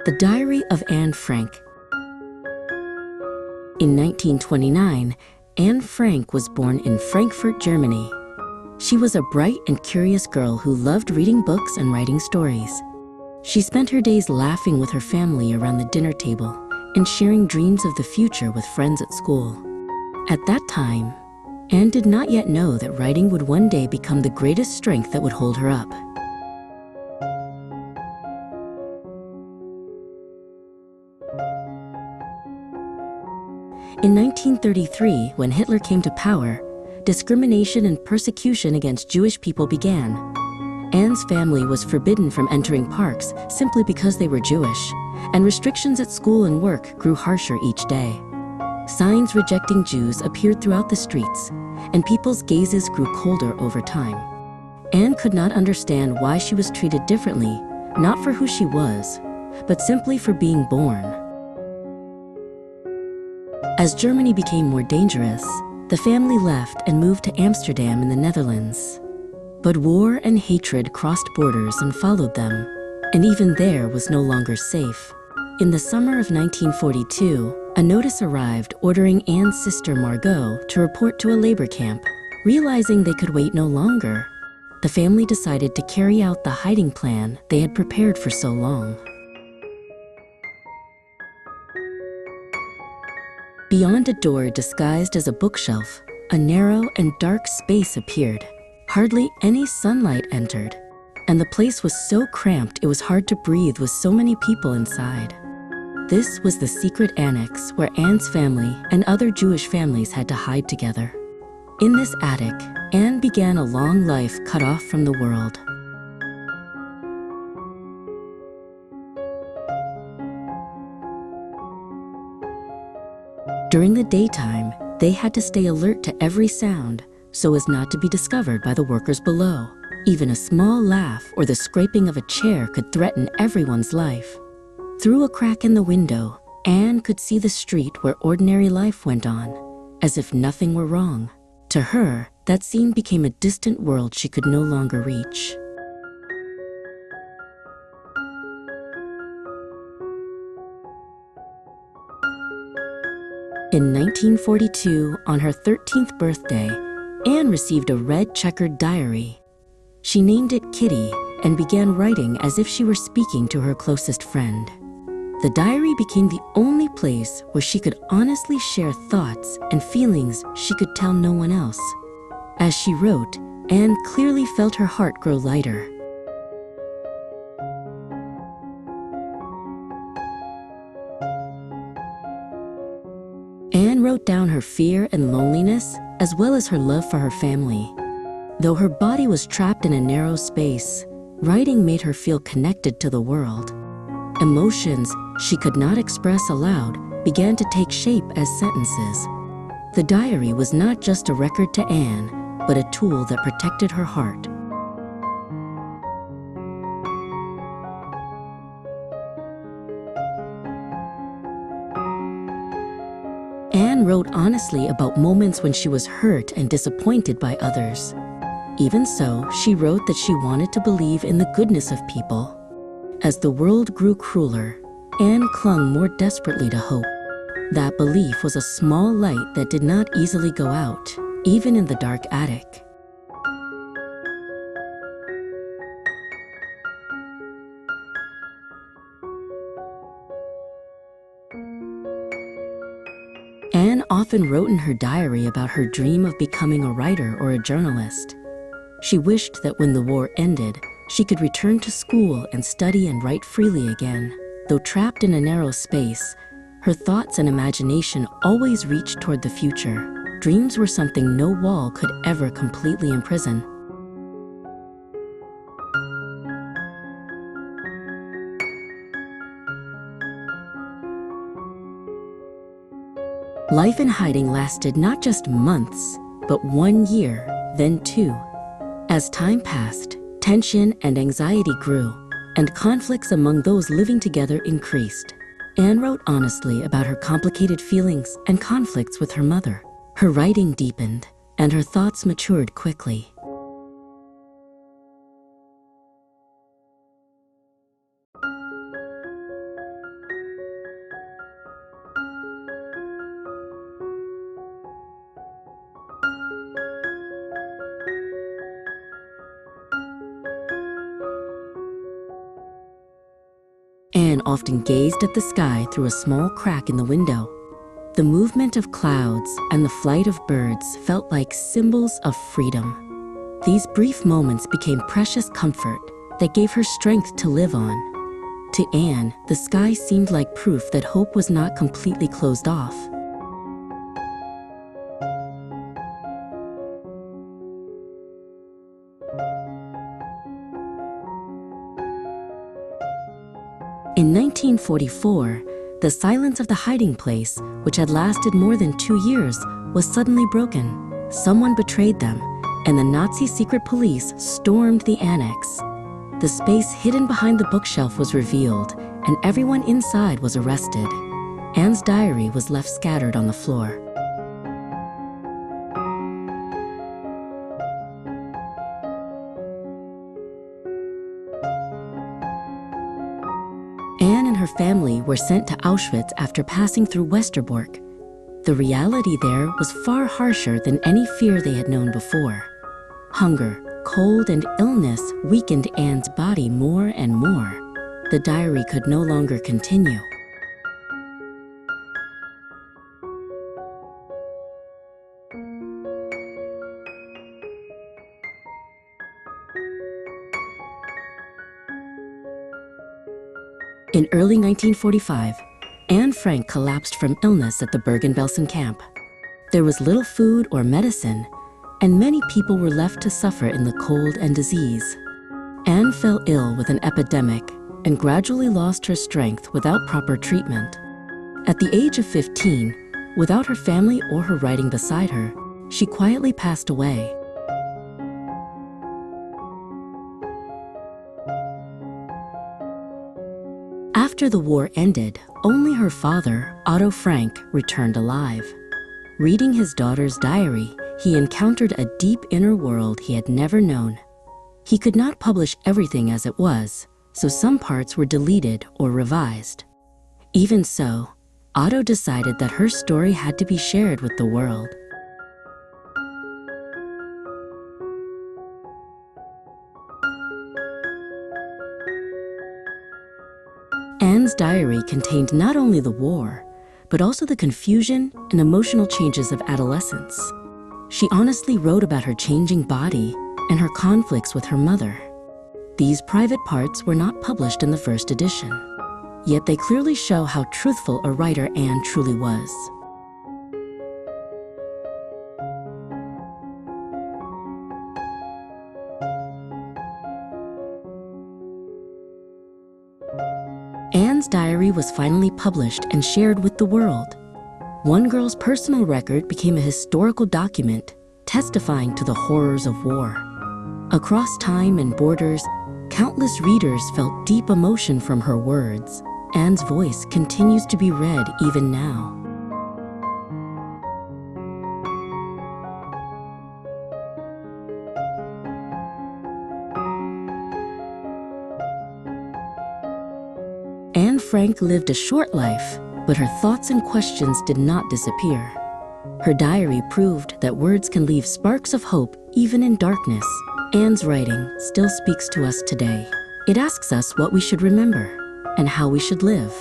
The Diary of Anne Frank. In 1929, Anne Frank was born in Frankfurt, Germany. She was a bright and curious girl who loved reading books and writing stories. She spent her days laughing with her family around the dinner table and sharing dreams of the future with friends at school. At that time, Anne did not yet know that writing would one day become the greatest strength that would hold her up. In 1933, when Hitler came to power, discrimination and persecution against Jewish people began. Anne's family was forbidden from entering parks simply because they were Jewish, and restrictions at school and work grew harsher each day. Signs rejecting Jews appeared throughout the streets, and people's gazes grew colder over time. Anne could not understand why she was treated differently, not for who she was, but simply for being born. As Germany became more dangerous, the family left and moved to Amsterdam in the Netherlands. But war and hatred crossed borders and followed them, and even there was no longer safe. In the summer of 1942, a notice arrived ordering Anne's sister Margot to report to a labor camp. Realizing they could wait no longer, the family decided to carry out the hiding plan they had prepared for so long. Beyond a door disguised as a bookshelf, a narrow and dark space appeared. Hardly any sunlight entered, and the place was so cramped it was hard to breathe with so many people inside. This was the secret annex where Anne's family and other Jewish families had to hide together. In this attic, Anne began a long life cut off from the world. During the daytime, they had to stay alert to every sound so as not to be discovered by the workers below. Even a small laugh or the scraping of a chair could threaten everyone's life. Through a crack in the window, Anne could see the street where ordinary life went on, as if nothing were wrong. To her, that scene became a distant world she could no longer reach. In 1942, on her 13th birthday, Anne received a red checkered diary. She named it Kitty and began writing as if she were speaking to her closest friend. The diary became the only place where she could honestly share thoughts and feelings she could tell no one else. As she wrote, Anne clearly felt her heart grow lighter. Anne wrote down her fear and loneliness, as well as her love for her family. Though her body was trapped in a narrow space, writing made her feel connected to the world. Emotions she could not express aloud began to take shape as sentences. The diary was not just a record to Anne, but a tool that protected her heart. Anne wrote honestly about moments when she was hurt and disappointed by others. Even so, she wrote that she wanted to believe in the goodness of people. As the world grew crueler, Anne clung more desperately to hope. That belief was a small light that did not easily go out, even in the dark attic. Anne often wrote in her diary about her dream of becoming a writer or a journalist. She wished that when the war ended, she could return to school and study and write freely again. Though trapped in a narrow space, her thoughts and imagination always reached toward the future. Dreams were something no wall could ever completely imprison. Life in hiding lasted not just months, but 1 year, then 2. As time passed, tension and anxiety grew, and conflicts among those living together increased. Anne wrote honestly about her complicated feelings and conflicts with her mother. Her writing deepened, and her thoughts matured quickly. Anne often gazed at the sky through a small crack in the window. The movement of clouds and the flight of birds felt like symbols of freedom. These brief moments became precious comfort that gave her strength to live on. To Anne, the sky seemed like proof that hope was not completely closed off. In 1944, the silence of the hiding place, which had lasted more than 2 years, was suddenly broken. Someone betrayed them, and the Nazi secret police stormed the annex. The space hidden behind the bookshelf was revealed, and everyone inside was arrested. Anne's diary was left scattered on the floor. Anne and her family were sent to Auschwitz after passing through Westerbork. The reality there was far harsher than any fear they had known before. Hunger, cold, and illness weakened Anne's body more and more. The diary could no longer continue. In early 1945, Anne Frank collapsed from illness at the Bergen-Belsen camp. There was little food or medicine, and many people were left to suffer in the cold and disease. Anne fell ill with an epidemic and gradually lost her strength without proper treatment. At the age of 15, without her family or her writing beside her, she quietly passed away. After the war ended, only her father, Otto Frank, returned alive. Reading his daughter's diary, he encountered a deep inner world he had never known. He could not publish everything as it was, so some parts were deleted or revised. Even so, Otto decided that her story had to be shared with the world. Anne's diary contained not only the war, but also the confusion and emotional changes of adolescence. She honestly wrote about her changing body and her conflicts with her mother. These private parts were not published in the first edition, yet they clearly show how truthful a writer Anne truly was. Anne's diary was finally published and shared with the world. One girl's personal record became a historical document testifying to the horrors of war. Across time and borders, countless readers felt deep emotion from her words. Anne's voice continues to be read even now. Anne Frank lived a short life, but her thoughts and questions did not disappear. Her diary proved that words can leave sparks of hope even in darkness. Anne's writing still speaks to us today. It asks us what we should remember and how we should live.